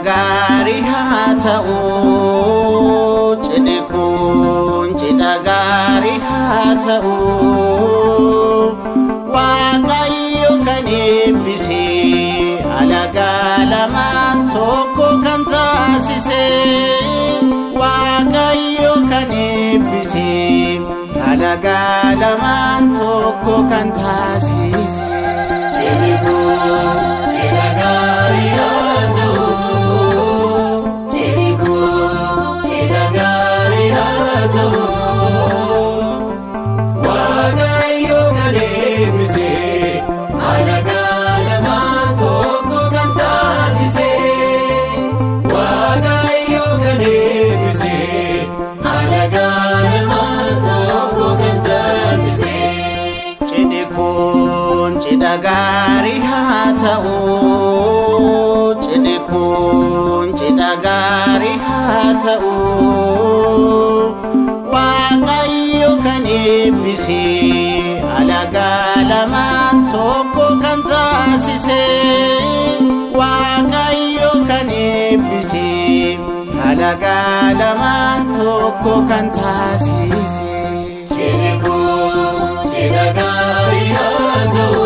Gari hata'u cidikun cida gari hata'u Waaqayyo kan eebbise alaga lamaan tokko kan taasise Waaqayyo kan eebbise alaga lamaan tokko kan taasise Cidikun cida gari hata'u Gari hata'u cidikun cida gari hata'u Waaqayyo kan eebbise alaga lamaan tokko kan taasise Waaqayyo kan eebbise alaga lamaan tokko kan taasise Cidikun cida gari hata'u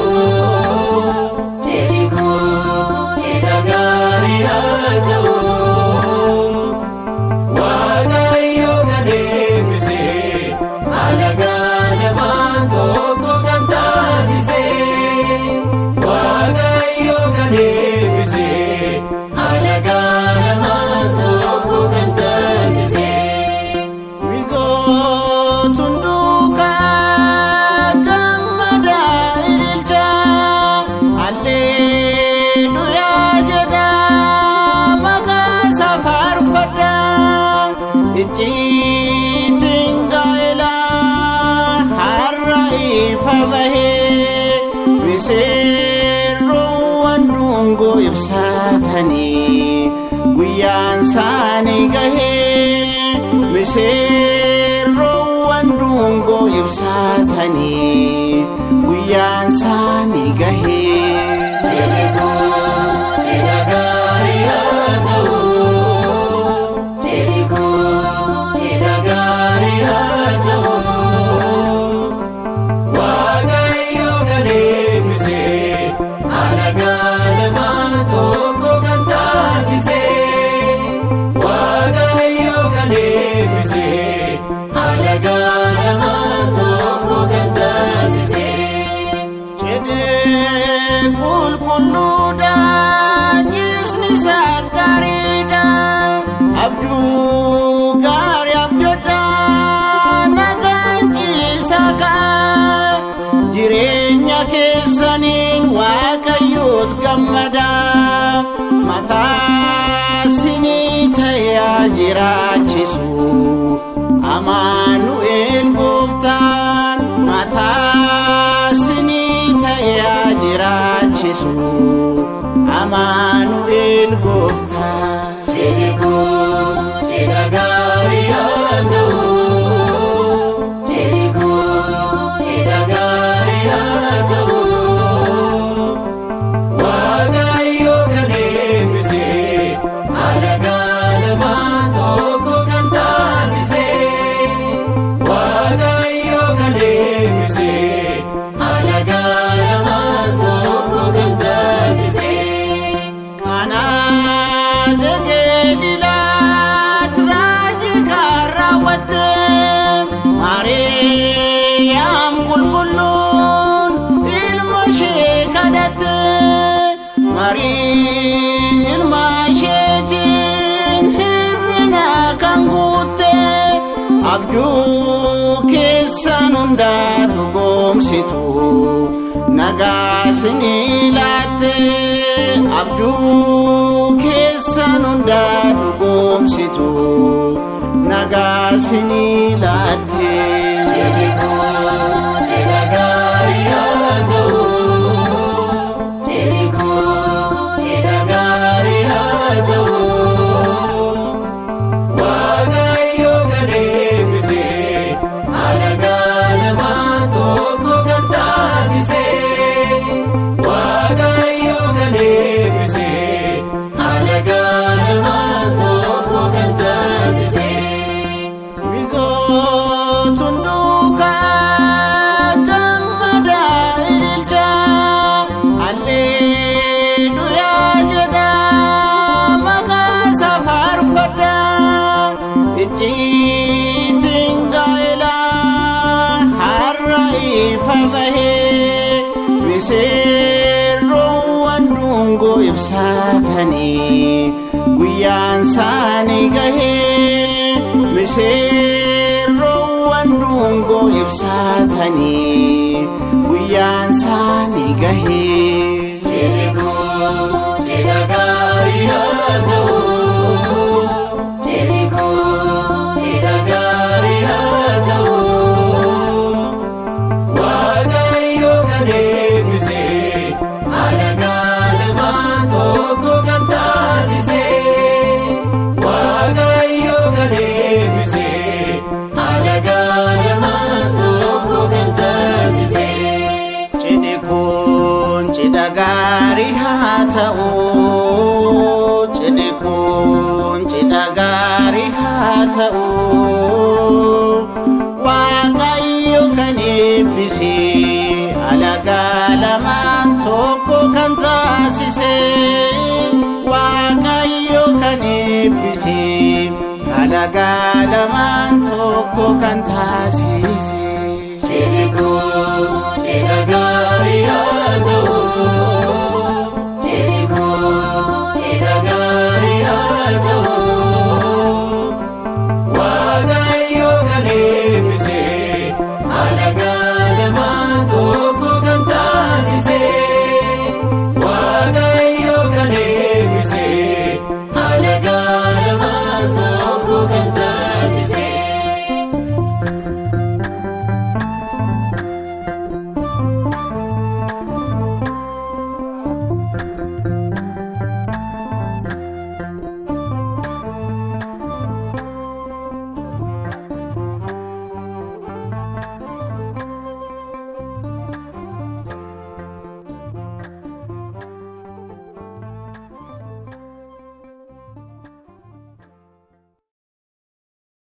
Tinggaila harai fabahe Misirro wandungo ibsatani Guyyan sani gahe Misirro wandungo ibsatani Guyyan sani gahe Cidikun cida gari hata'u Abdu gari abjoda naganchi saka jirenya keessanin Waaqayyoot gammada mata sini taya jiraachisu Amaanu'el gooftaan mata sini taya jiraachisu Amaanu'el gooftaan Cidikun cida gari hata'u Cidikun cida gari hata'u Waaqayyo kan eebbise alaga lamaan tokko kan taasise Waaqayyo kan eebbise alaga lamaan tokko kan taasise Maryam kulkulun ilma ishee kadhatte Maryam ilma isheetiin hirrina kan guutte abjuu keessan hundaa dhugoomsitu nagaa isinii laatte abjuu keessan hundaa dhugoomsitu nagaa sinii laatte. Miseerroowwan dhungoo ibsatanii guyyaan isaanii gahee. Miseerroowwan dhungoo ibsatanii guyyaan isaanii gahee. Cidha gaarii haa ta'u, cidhi kun cidha gaarii haa ta'u. Waaqayyo kan eebbise alagaa lamaan tokko kan taasise. Waaqayyo kan eebbise alagaa lamaan tokko kan taasise. Cidhi kun cidha gaarii haa ta'u.